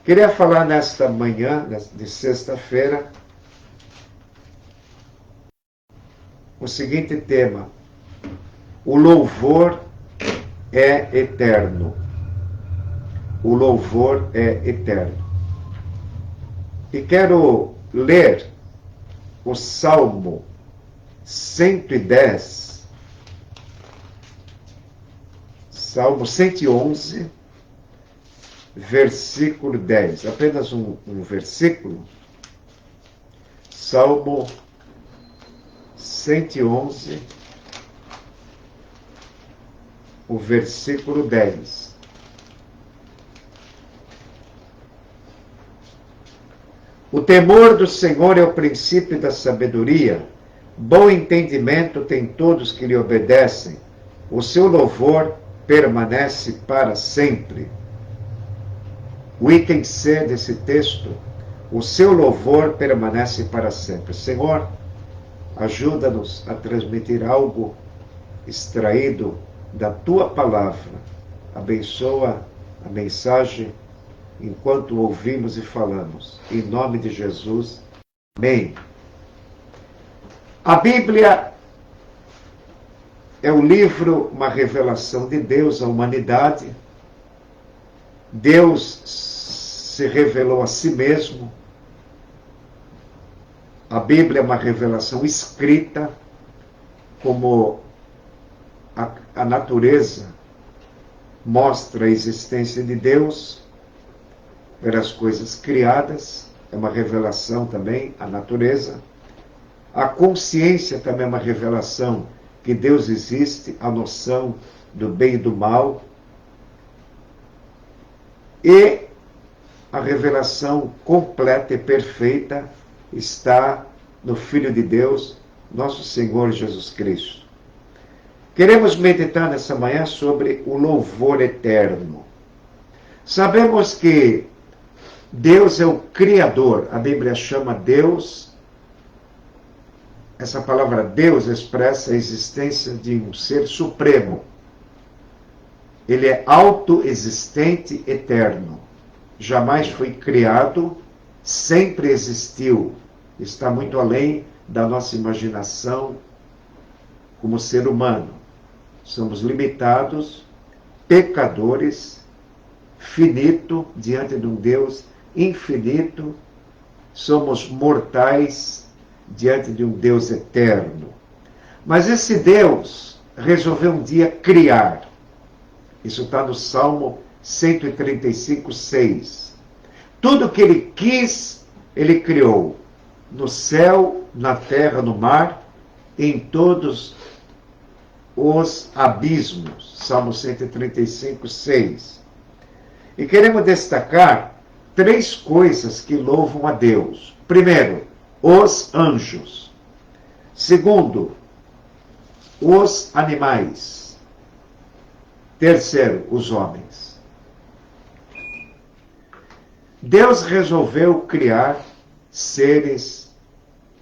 Queria falar nesta manhã, de sexta-feira, o seguinte tema: o louvor é eterno. O louvor é eterno. E quero ler o Salmo 110, Salmo 111, versículo 10. Apenas um versículo. Salmo 111, o versículo 10. O temor do Senhor é o princípio da sabedoria. Bom entendimento tem todos que lhe obedecem. O seu louvor permanece para sempre. O item C desse texto: o seu louvor permanece para sempre. Senhor, ajuda-nos a transmitir algo extraído da tua palavra. Abençoa a mensagem enquanto ouvimos e falamos. Em nome de Jesus. Amém. A Bíblia é um livro, uma revelação de Deus à humanidade. Deus se revelou a si mesmo. A Bíblia é uma revelação escrita, como a natureza mostra a existência de Deus pelas coisas criadas, é uma revelação também, a natureza. A consciência também é uma revelação que Deus existe, a noção do bem e do mal. E a revelação completa e perfeita está no Filho de Deus, nosso Senhor Jesus Cristo. Queremos meditar nessa manhã sobre o louvor eterno. Sabemos que Deus é o Criador. A Bíblia chama Deus, essa palavra Deus expressa a existência de um ser supremo. Ele é autoexistente, eterno. Jamais foi criado, sempre existiu. Está muito além da nossa imaginação como ser humano. Somos limitados, pecadores, finito diante de um Deus infinito. Somos mortais diante de um Deus eterno. Mas esse Deus resolveu um dia criar. Isso está no Salmo 135, 6. Tudo que ele quis, ele criou. No céu, na terra, no mar, em todos os abismos. Salmo 135, 6. E queremos destacar 3 coisas que louvam a Deus. Primeiro, os anjos. Segundo, os animais. Terceiro, os homens. Deus resolveu criar seres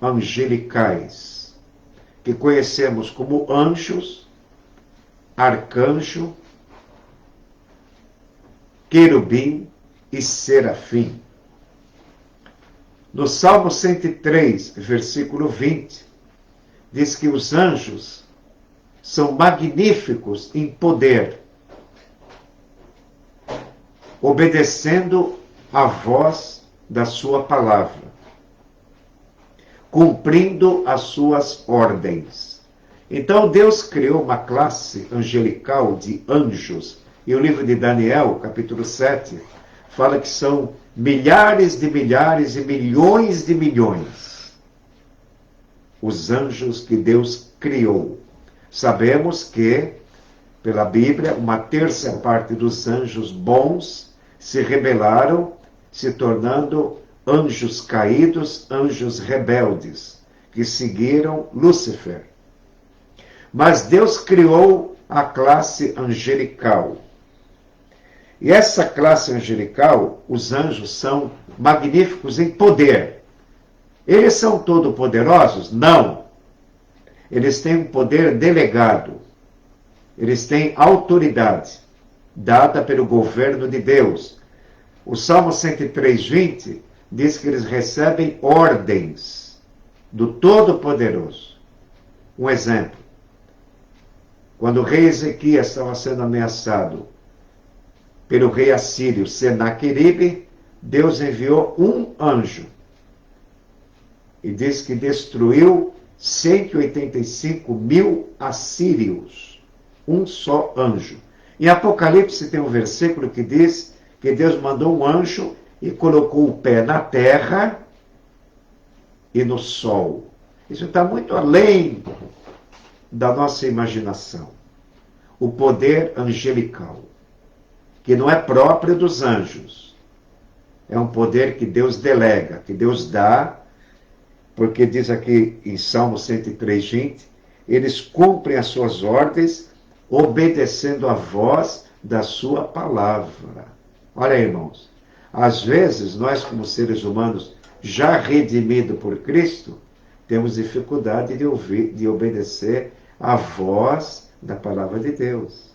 angelicais, que conhecemos como anjos, arcanjo, querubim e serafim. No Salmo 103, versículo 20, diz que os anjos são magníficos em poder, obedecendo a voz da sua palavra, cumprindo as suas ordens. Então Deus criou uma classe angelical de anjos. E o livro de Daniel, capítulo 7, fala que são milhares de milhares e milhões de milhões os anjos que Deus criou. Sabemos que, pela Bíblia, uma terça parte dos anjos bons se rebelaram, se tornando anjos caídos, anjos rebeldes, que seguiram Lúcifer. Mas Deus criou a classe angelical. E essa classe angelical, os anjos são magníficos em poder. Eles são todo-poderosos? Não. Eles têm um poder delegado. Eles têm autoridade dada pelo governo de Deus. O Salmo 103:20 diz que eles recebem ordens do Todo-Poderoso. Um exemplo. Quando o rei Ezequias estava sendo ameaçado pelo rei assírio Senaqueribe, Deus enviou um anjo. E diz que destruiu 185 mil assírios. Um só anjo. Em Apocalipse tem um versículo que diz que Deus mandou um anjo e colocou o pé na terra e no sol. Isso está muito além da nossa imaginação. O poder angelical, que não é próprio dos anjos. É um poder que Deus delega, que Deus dá, porque diz aqui em Salmo 103:20, eles cumprem as suas ordens, obedecendo a voz da sua palavra. Olha aí, irmãos, às vezes nós como seres humanos, já redimidos por Cristo, temos dificuldade de ouvir, de obedecer a voz da palavra de Deus.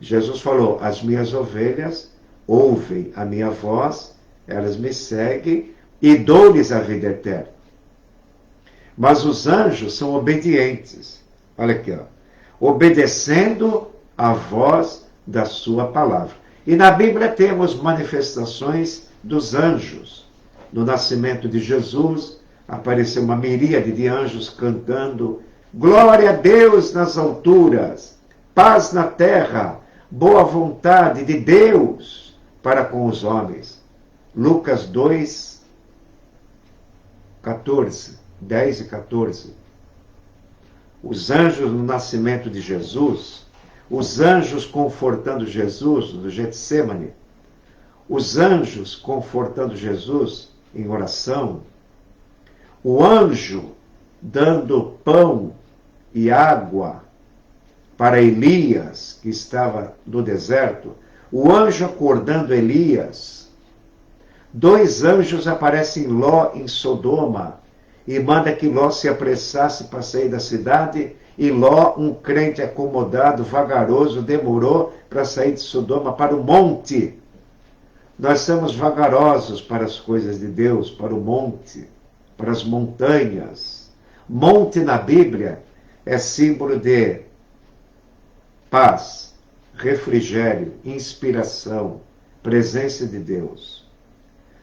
Jesus falou, as minhas ovelhas ouvem a minha voz, elas me seguem e dou-lhes a vida eterna. Mas os anjos são obedientes. Olha aqui, ó. Obedecendo a voz da sua palavra. E na Bíblia temos manifestações dos anjos. No nascimento de Jesus, apareceu uma miríade de anjos cantando glória a Deus nas alturas, paz na terra, boa vontade de Deus para com os homens. Lucas 2, 14, 10 e 14. Os anjos no nascimento de Jesus, os anjos confortando Jesus no Getsêmani, os anjos confortando Jesus em oração, o anjo dando pão e água para Elias, que estava no deserto, o anjo acordando Elias. Dois anjos aparecem em Ló em Sodoma e manda que Ló se apressasse para sair da cidade, e Ló, um crente acomodado, vagaroso, demorou para sair de Sodoma para o monte. Nós somos vagarosos para as coisas de Deus, para o monte, para as montanhas. Monte na Bíblia é símbolo de paz, refrigério, inspiração, presença de Deus.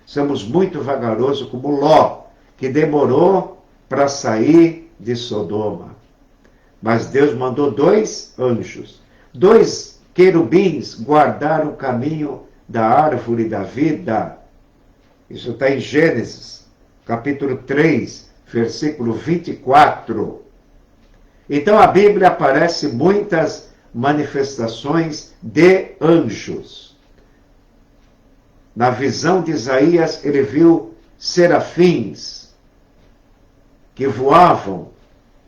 Somos muito vagarosos como Ló, que demorou para sair de Sodoma. Mas Deus mandou dois anjos, dois querubins guardar o caminho da árvore da vida. Isso está em Gênesis, capítulo 3, versículo 24. Então a Bíblia aparece muitas manifestações de anjos. Na visão de Isaías, ele viu serafins que voavam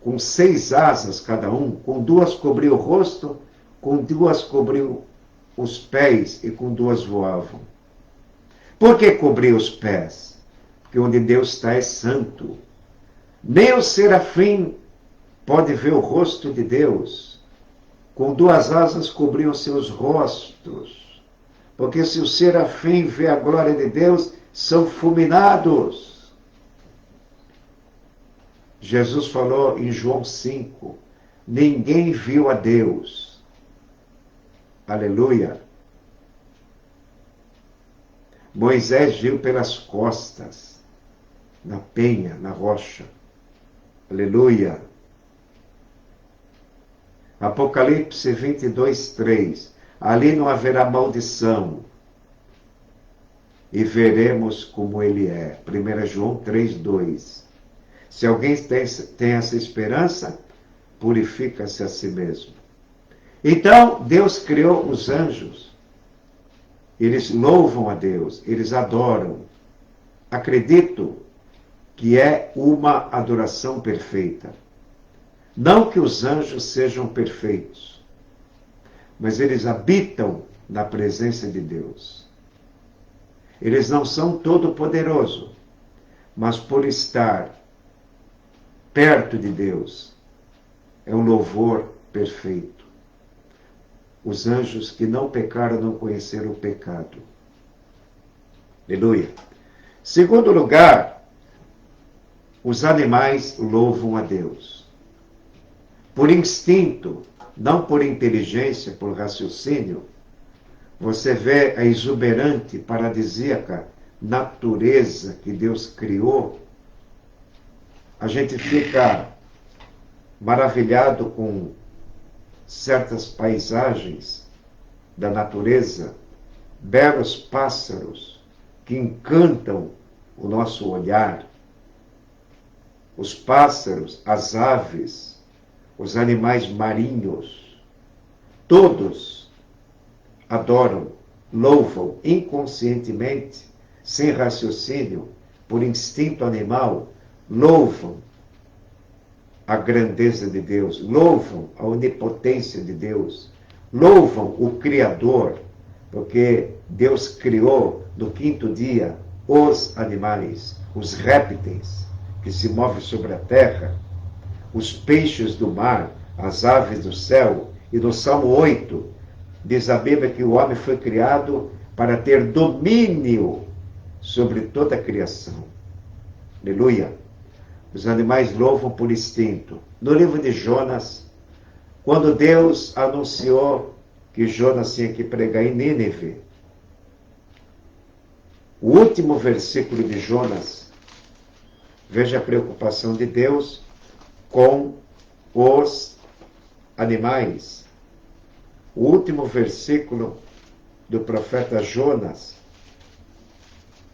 com 6 asas cada um, com 2 cobriam o rosto, com 2 cobriam os pés e com 2 voavam. Por que cobrir os pés? Porque onde Deus está é santo. Nem o serafim pode ver o rosto de Deus. Com 2 asas cobriam seus rostos. Porque se o serafim vê a glória de Deus, são fulminados. Jesus falou em João 5, ninguém viu a Deus. Aleluia. Moisés viu pelas costas, na penha, na rocha. Aleluia. Apocalipse 22, 3. Ali não haverá maldição. E veremos como ele é. 1 João 3, 2. Se alguém tem essa esperança, purifica-se a si mesmo. Então, Deus criou os anjos. Eles louvam a Deus, eles adoram. Acredito que é uma adoração perfeita. Não que os anjos sejam perfeitos, mas eles habitam na presença de Deus. Eles não são todo-poderosos, mas por estar perto de Deus, é um louvor perfeito. Os anjos que não pecaram não conheceram o pecado. Aleluia. Segundo lugar, os animais louvam a Deus. Por instinto, não por inteligência, por raciocínio, você vê a exuberante, paradisíaca natureza que Deus criou. A gente fica maravilhado com certas paisagens da natureza, belos pássaros que encantam o nosso olhar. Os pássaros, as aves, os animais marinhos, todos adoram, louvam inconscientemente, sem raciocínio, por instinto animal, louvam a grandeza de Deus, louvam a onipotência de Deus, louvam o Criador, porque Deus criou no quinto dia os animais, os répteis que se movem sobre a terra, os peixes do mar, as aves do céu. E no Salmo 8, diz a Bíblia que o homem foi criado para ter domínio sobre toda a criação. Aleluia. Os animais louvam por instinto. No livro de Jonas, quando Deus anunciou que Jonas tinha que pregar em Nínive, o último versículo de Jonas, veja a preocupação de Deus com os animais. O último versículo do profeta Jonas,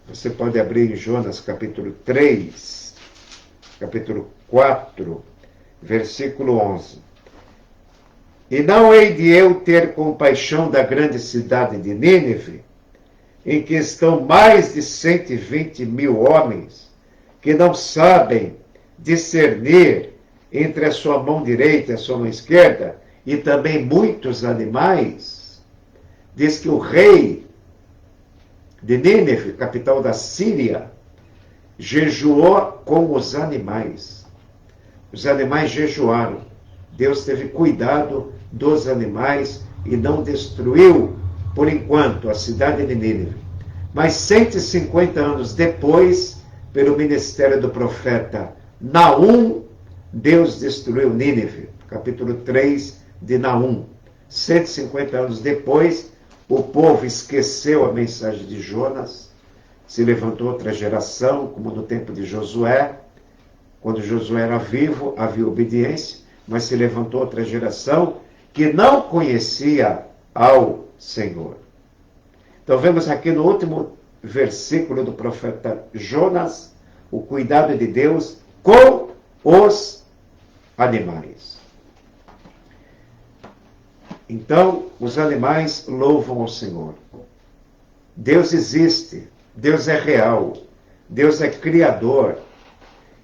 você pode abrir em Jonas capítulo 3, capítulo 4, versículo 11. E não hei de eu ter compaixão da grande cidade de Nínive, em que estão mais de 120.000 homens, que não sabem discernir entre a sua mão direita e a sua mão esquerda, e também muitos animais. Diz que o rei de Nínive, capital da Síria, jejuou com os animais. Os animais jejuaram. Deus teve cuidado dos animais e não destruiu, por enquanto, a cidade de Nínive. Mas 150 anos depois, pelo ministério do profeta Naum, Deus destruiu Nínive. Capítulo 3 de Naum. 150 anos depois, o povo esqueceu a mensagem de Jonas, se levantou outra geração, como no tempo de Josué. Quando Josué era vivo, havia obediência, mas se levantou outra geração que não conhecia ao Senhor. Então vemos aqui no último versículo do profeta Jonas, o cuidado de Deus com os animais. Então, os animais louvam ao Senhor. Deus existe, Deus é real, Deus é criador.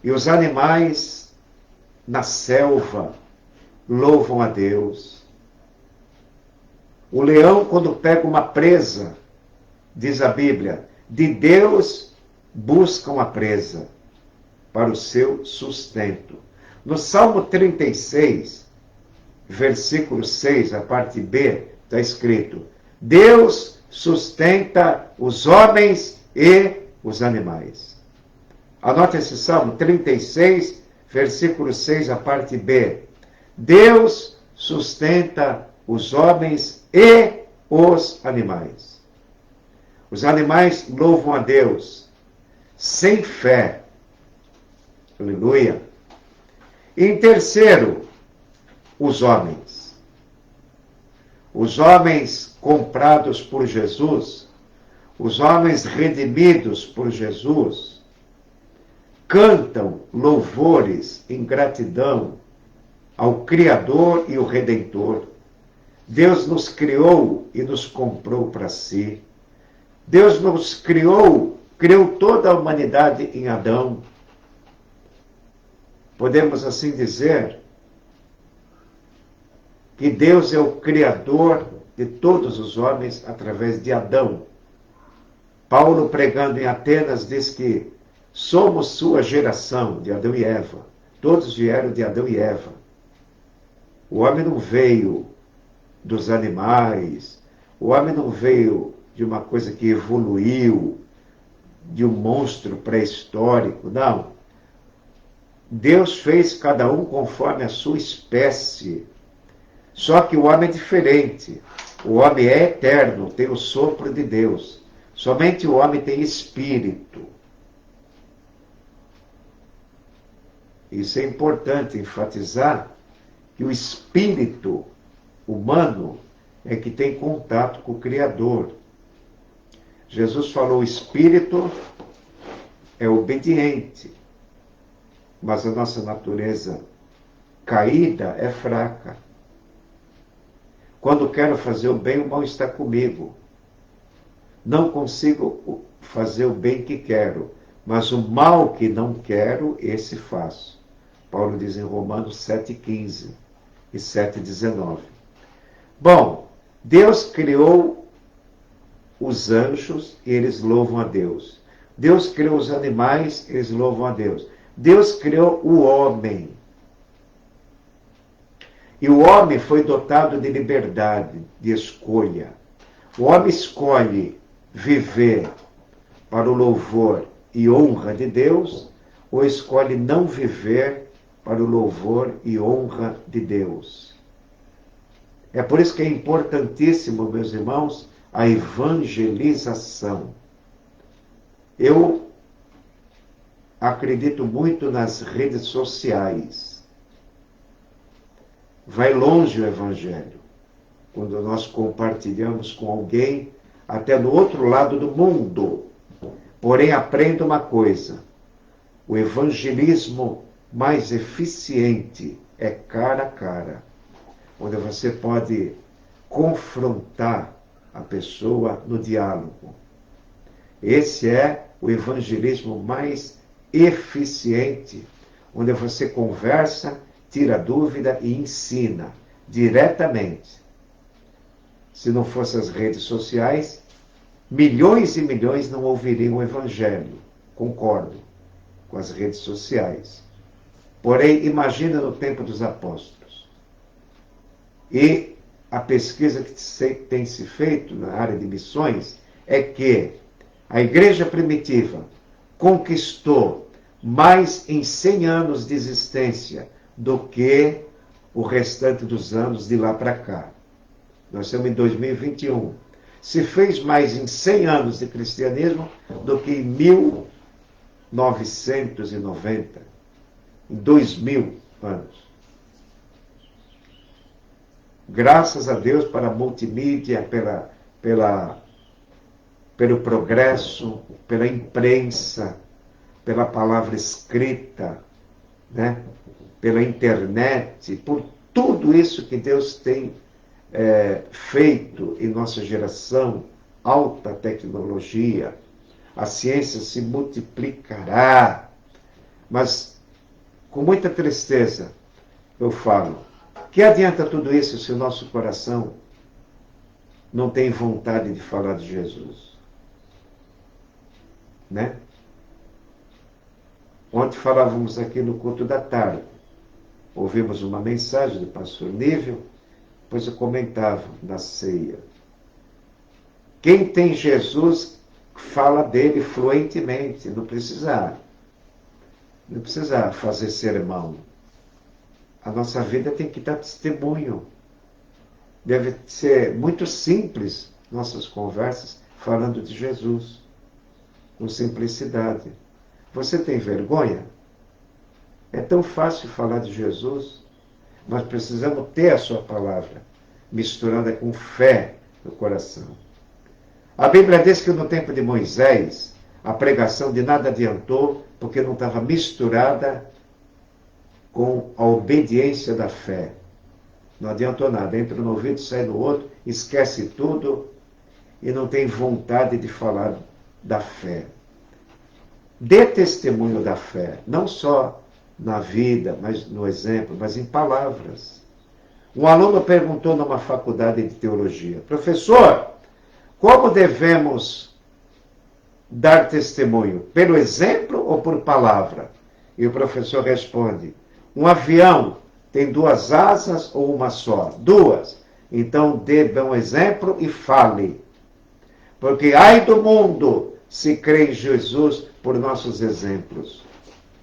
E os animais na selva louvam a Deus. O leão, quando pega uma presa, diz a Bíblia, de Deus buscam a presa para o seu sustento. No Salmo 36, versículo 6, a parte B, está escrito: Deus sustenta os homens e os animais. Anote esse Salmo 36, versículo 6, a parte B. Deus sustenta os homens e os animais. Os animais louvam a Deus sem fé. Aleluia. Em terceiro, os homens. Os homens comprados por Jesus, os homens redimidos por Jesus, cantam louvores em gratidão ao Criador e o Redentor. Deus nos criou e nos comprou para si. Deus nos criou toda a humanidade em Adão. Podemos assim dizer que Deus é o Criador de todos os homens através de Adão. Paulo, pregando em Atenas, diz que somos sua geração, de Adão e Eva. Todos vieram de Adão e Eva. O homem não veio dos animais, o homem não veio de uma coisa que evoluiu. de um monstro pré-histórico, não. Deus fez cada um conforme a sua espécie. Só que o homem é diferente. O homem é eterno, tem o sopro de Deus. Somente o homem tem espírito. Isso é importante enfatizar, que o espírito humano é que tem contato com o Criador. Jesus falou, o espírito é obediente, mas a nossa natureza caída é fraca. Quando quero fazer o bem, o mal está comigo. Não consigo fazer o bem que quero, mas o mal que não quero, esse faço. Paulo diz em Romanos 7,15 e 7,19. Bom, Deus criou os anjos e eles louvam a Deus. Deus criou os animais, eles louvam a Deus. Deus criou o homem. E o homem foi dotado de liberdade, de escolha. O homem escolhe viver para o louvor e honra de Deus, ou escolhe não viver para o louvor e honra de Deus. É por isso que é importantíssimo, meus irmãos, a evangelização. Eu acredito muito nas redes sociais. Vai longe o evangelho. Quando nós compartilhamos com alguém, até no outro lado do mundo. Porém, aprenda uma coisa. O evangelismo mais eficiente é cara a cara. Onde você pode confrontar a pessoa no diálogo. Esse é o evangelismo mais eficiente, onde você conversa, tira dúvida e ensina diretamente. Se não fossem as redes sociais, milhões e milhões não ouviriam o evangelho. Concordo com as redes sociais. Porém, imagina no tempo dos apóstolos. E a pesquisa que tem se feito na área de missões é que a igreja primitiva conquistou mais em 100 anos de existência do que o restante dos anos de lá para cá. Nós estamos em 2021. Se fez mais em 100 anos de cristianismo do que em 1990, em 2000 anos. Graças a Deus para a multimídia, pelo progresso, pela imprensa, pela palavra escrita, né? Pela internet, por tudo isso que Deus tem feito em nossa geração, alta tecnologia, a ciência se multiplicará. Mas, com muita tristeza, eu falo, que adianta tudo isso se o nosso coração não tem vontade de falar de Jesus? Né? Ontem falávamos aqui no culto da tarde. Ouvimos uma mensagem do pastor Nível, depois eu comentava na ceia. Quem tem Jesus fala dele fluentemente, não precisa fazer sermão. A nossa vida tem que dar testemunho. Deve ser muito simples nossas conversas falando de Jesus, com simplicidade. Você tem vergonha? É tão fácil falar de Jesus. Nós precisamos ter a sua palavra misturada com fé no coração. A Bíblia diz que no tempo de Moisés, a pregação de nada adiantou, porque não estava misturada com a obediência da fé. Não adiantou nada, entra no ouvido, sai no outro, esquece tudo e não tem vontade de falar da fé. Dê testemunho da fé, não só na vida, mas no exemplo, mas em palavras. Um aluno perguntou numa faculdade de teologia: professor, como devemos dar testemunho? Pelo exemplo ou por palavra? E o professor responde: um avião tem 2 asas ou uma só? 2. Então dê bom exemplo e fale. Porque ai do mundo se crê em Jesus por nossos exemplos.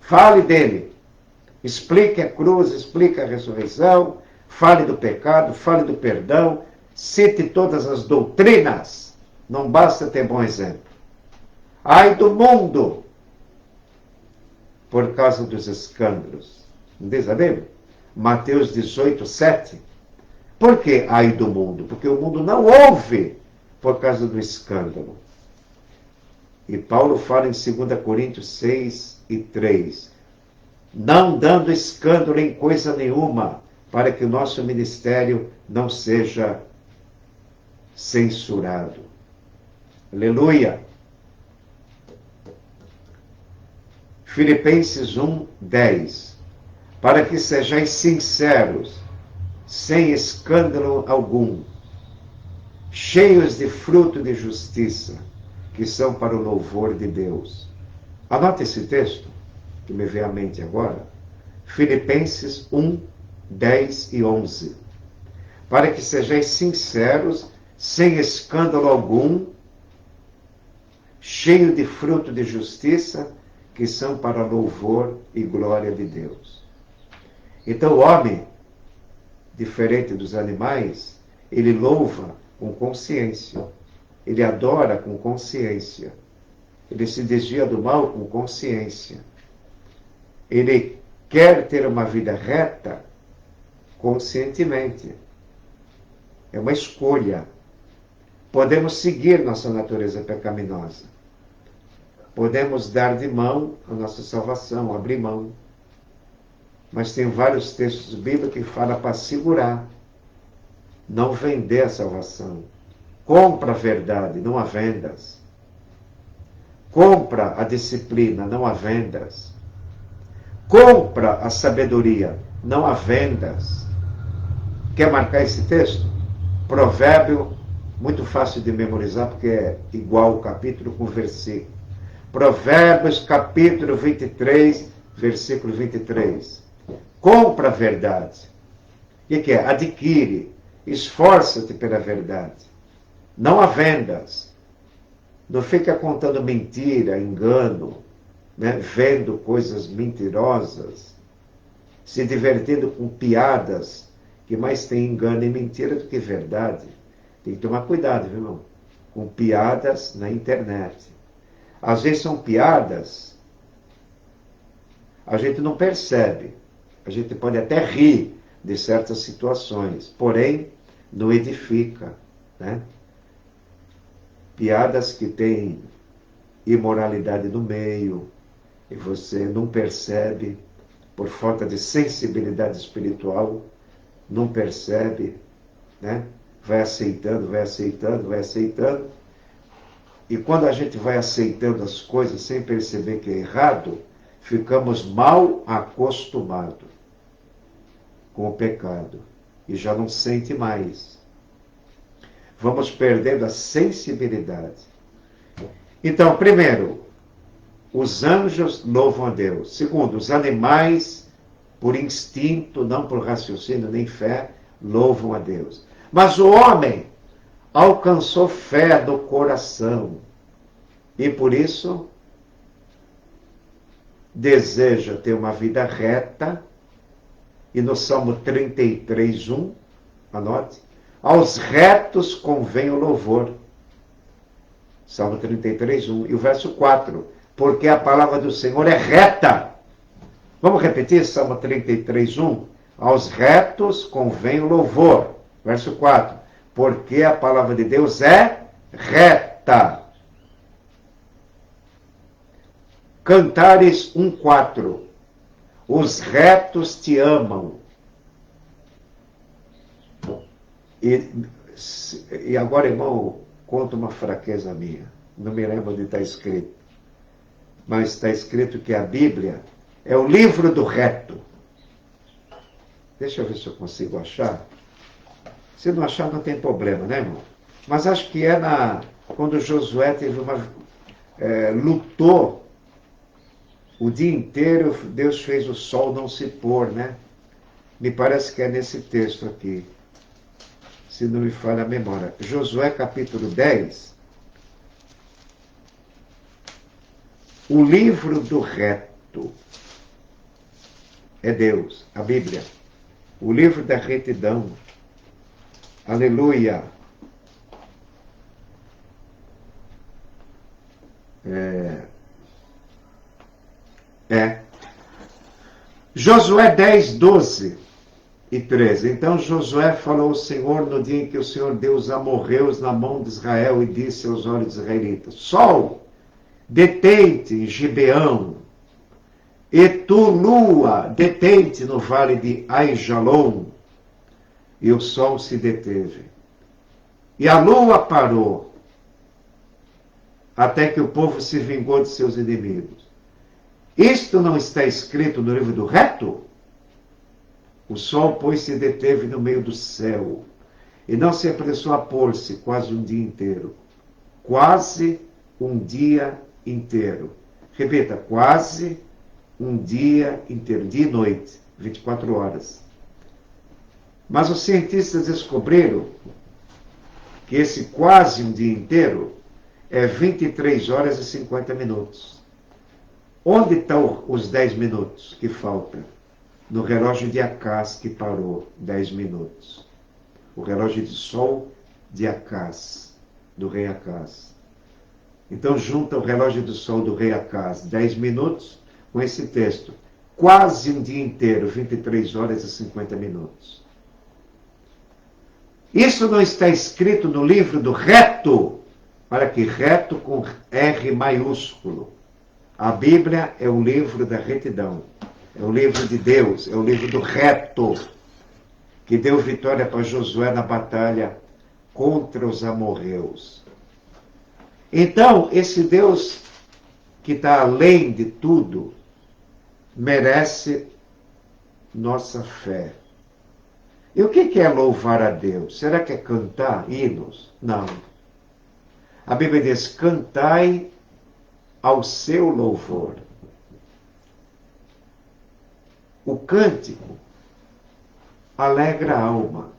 Fale dele. Explique a cruz, explique a ressurreição, fale do pecado, fale do perdão, cite todas as doutrinas. Não basta ter bom exemplo. Ai do mundo, por causa dos escândalos. Não diz a Bíblia? Mateus 18, 7. Por que ai do mundo? Porque o mundo não ouve por causa do escândalo. E Paulo fala em 2 Coríntios 6 e 3. Não dando escândalo em coisa nenhuma, para que o nosso ministério não seja censurado. Aleluia! Filipenses 1, 10. Para que sejais sinceros, sem escândalo algum, cheios de fruto de justiça, que são para o louvor de Deus. Anote esse texto, que me vem à mente agora. Filipenses 1, 10 e 11. Para que sejais sinceros, sem escândalo algum, cheio de fruto de justiça, que são para louvor e glória de Deus. Então o homem, diferente dos animais, ele louva com consciência. Ele adora com consciência. Ele se desvia do mal com consciência. Ele quer ter uma vida reta conscientemente. É uma escolha. Podemos seguir nossa natureza pecaminosa. Podemos dar de mão a nossa salvação, abrir mão. Mas tem vários textos bíblicos que falam para segurar. Não vender a salvação. Compra a verdade, não há vendas. Compra a disciplina, não há vendas. Compra a sabedoria, não há vendas. Quer marcar esse texto? Provérbio, muito fácil de memorizar, porque é igual o capítulo com o versículo. Provérbios, capítulo 23, versículo 23. Compra a verdade. O que é? Adquire. Esforça-te pela verdade. Não há vendas. Não fica contando mentira, engano, né? Vendo coisas mentirosas, se divertindo com piadas, que mais tem engano e mentira do que verdade. Tem que tomar cuidado, viu, irmão? Com piadas na internet. Às vezes são piadas, a gente não percebe. A gente pode até rir de certas situações, porém, não edifica, né? Piadas que têm imoralidade no meio, e você não percebe, por falta de sensibilidade espiritual, não percebe, né? Vai aceitando, vai aceitando, vai aceitando. E quando a gente vai aceitando as coisas sem perceber que é errado, ficamos mal acostumados com o pecado. E já não sente mais. Vamos perdendo a sensibilidade. Então, primeiro, os anjos louvam a Deus. Segundo, os animais, por instinto, não por raciocínio nem fé, louvam a Deus. Mas o homem alcançou fé do coração. E por isso, deseja ter uma vida reta. E no Salmo 33, 1, anote, aos retos convém o louvor. Salmo 33, 1. E o verso 4, porque a palavra do Senhor é reta. Vamos repetir Salmo 33, 1? Aos retos convém o louvor. Verso 4, porque a palavra de Deus é reta. Cantares 1:4. Os retos te amam. E agora, irmão, conta uma fraqueza minha. Não me lembro onde está escrito. Mas está escrito que a Bíblia é o livro do reto. Deixa eu ver se eu consigo achar. Se não achar, não tem problema, né, irmão? Mas acho que é quando Josué teve lutou o dia inteiro, Deus fez o sol não se pôr, né? Me parece que é nesse texto aqui, se não me falha a memória. Josué capítulo 10. O livro do reto é Deus, a Bíblia. O livro da retidão. Aleluia. Josué 10, 12 e 13. Então Josué falou ao Senhor no dia em que o Senhor deu os amorreus na mão de Israel e disse aos olhos israelitas: Sol, detente em Gibeão, e tu, lua, detente no vale de Aijalon. E o sol se deteve. E a lua parou, até que o povo se vingou de seus inimigos. Isto não está escrito no livro do reto? O sol, pois, se deteve no meio do céu, e não se apressou a pôr-se quase um dia inteiro. Quase um dia inteiro. Repita, quase um dia inteiro. Dia e noite, 24 horas. Mas os cientistas descobriram que esse quase um dia inteiro é 23 horas e 50 minutos. Onde estão os 10 minutos que faltam? No relógio de Acás, que parou 10 minutos. O relógio de sol de Acás, do rei Acás. Então junta o relógio do sol do rei Acás, 10 minutos, com esse texto. Quase um dia inteiro, 23 horas e 50 minutos. Isso não está escrito no livro do reto. Olha aqui, reto com R maiúsculo. A Bíblia é o livro da retidão. É o livro de Deus, é o livro do reto, que deu vitória para Josué na batalha contra os amorreus. Então, esse Deus que está além de tudo, merece nossa fé. E o que é louvar a Deus? Será que é cantar hinos? Não. A Bíblia diz: cantai ao seu louvor. O cântico alegra a alma.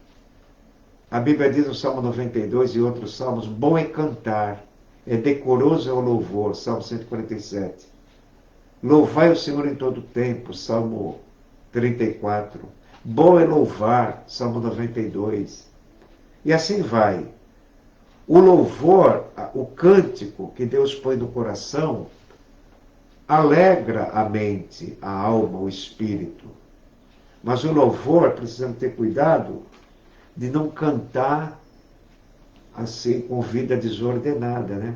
A Bíblia diz no Salmo 92 e outros salmos: bom é cantar, é decoroso é o louvor. Salmo 147. Louvai o Senhor em todo o tempo. Salmo 34. Bom é louvar. Salmo 92. E assim vai. O louvor, o cântico que Deus põe no coração, alegra a mente, a alma, o espírito. Mas o louvor, precisamos ter cuidado de não cantar assim com vida desordenada, né?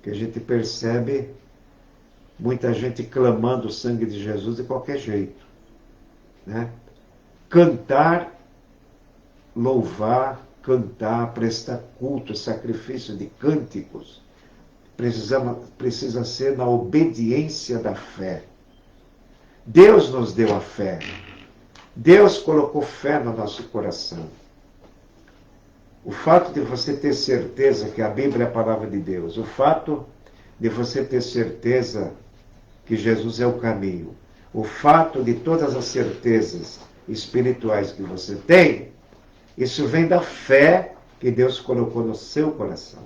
Que a gente percebe muita gente clamando o sangue de Jesus de qualquer jeito, né? Cantar, louvar, cantar, prestar culto, sacrifício de cânticos, precisa ser na obediência da fé. Deus nos deu a fé. Deus colocou fé no nosso coração. O fato de você ter certeza que a Bíblia é a palavra de Deus, o fato de você ter certeza que Jesus é o caminho, o fato de todas as certezas espirituais que você tem, isso vem da fé que Deus colocou no seu coração.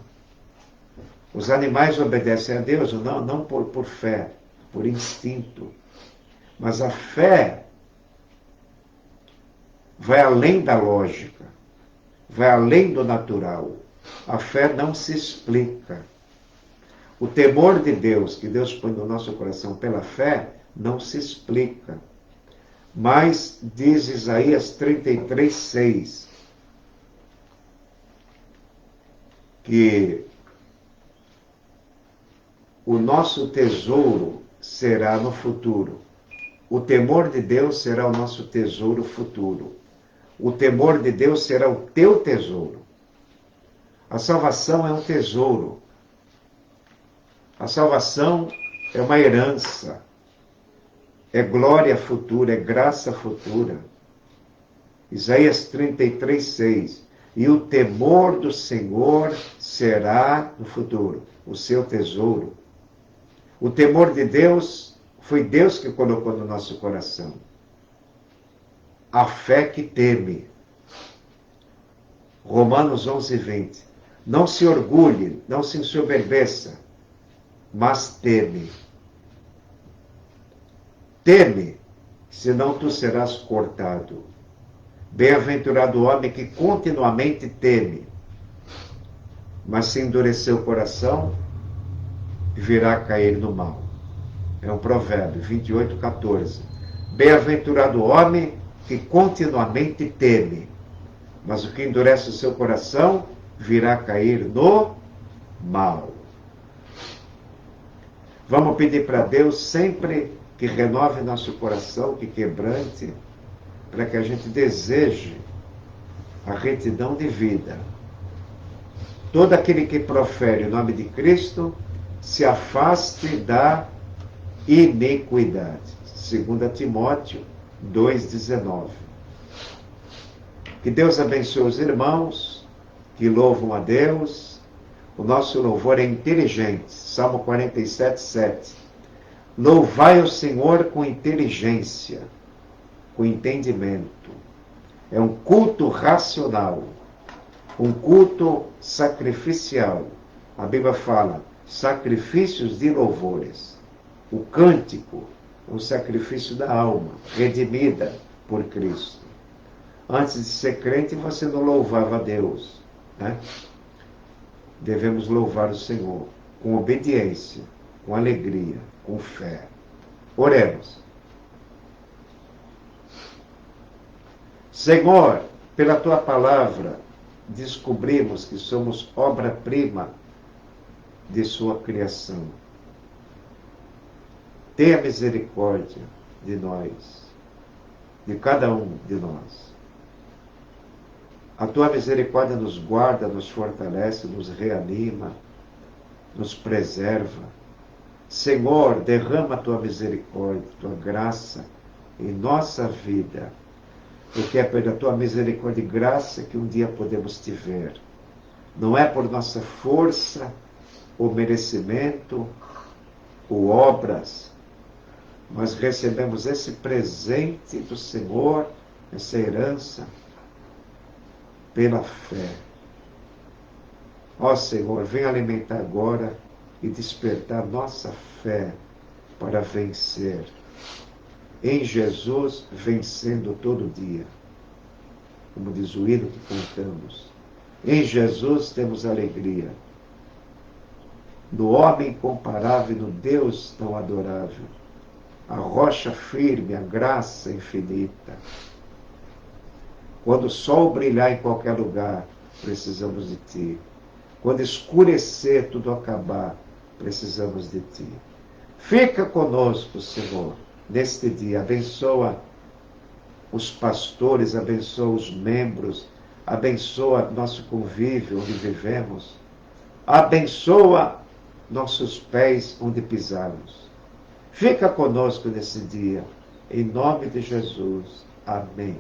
Os animais obedecem a Deus, não por fé, por instinto. Mas a fé vai além da lógica, vai além do natural. A fé não se explica. O temor de Deus, que Deus põe no nosso coração pela fé, não se explica. Mas, diz Isaías 33, 6, que o nosso tesouro será no futuro. O temor de Deus será o nosso tesouro futuro. O temor de Deus será o teu tesouro. A salvação é um tesouro. A salvação é uma herança. É glória futura, é graça futura. Isaías 33, 6. E o temor do Senhor será no futuro, o seu tesouro. O temor de Deus foi Deus que colocou no nosso coração. A fé que teme. Romanos 11, 20. Não se orgulhe, não se ensoberbeça, mas teme. Teme, senão tu serás cortado. Bem-aventurado o homem que continuamente teme, mas se endurecer o coração, virá a cair no mal. É um provérbio, 28:14. Bem-aventurado o homem que continuamente teme, mas o que endurece o seu coração, virá a cair no mal. Vamos pedir para Deus sempre que renove nosso coração, que quebrante, para que a gente deseje a retidão de vida. Todo aquele que profere o nome de Cristo se afaste da iniquidade. 2 Timóteo 2,19. Que Deus abençoe os irmãos que louvam a Deus. O nosso louvor é inteligente. Salmo 47:7. Louvai o Senhor com inteligência, com entendimento. É um culto racional, um culto sacrificial. A Bíblia fala, sacrifícios de louvores. O cântico é um sacrifício da alma, redimida por Cristo. Antes de ser crente, você não louvava a Deus, né? Devemos louvar o Senhor com obediência, com alegria, com fé. Oremos. Senhor, pela Tua palavra, descobrimos que somos obra-prima de Sua criação. Tenha misericórdia de nós, de cada um de nós. A Tua misericórdia nos guarda, nos fortalece, nos reanima, nos preserva. Senhor, derrama a Tua misericórdia, Tua graça em nossa vida, porque é pela Tua misericórdia e graça que um dia podemos te ver. Não é por nossa força, ou merecimento, ou obras, mas recebemos esse presente do Senhor, essa herança, pela fé. Ó Senhor, vem alimentar agora e despertar nossa fé para vencer. Em Jesus, vencendo todo dia. Como diz o hino que cantamos. Em Jesus temos alegria. No homem incomparável e no Deus tão adorável. A rocha firme, a graça infinita. Quando o sol brilhar em qualquer lugar, precisamos de Ti. Quando escurecer, tudo acabar, precisamos de Ti. Fica conosco, Senhor, neste dia. Abençoa os pastores, abençoa os membros, abençoa nosso convívio onde vivemos, abençoa nossos pés onde pisamos. Fica conosco nesse dia, em nome de Jesus. Amém.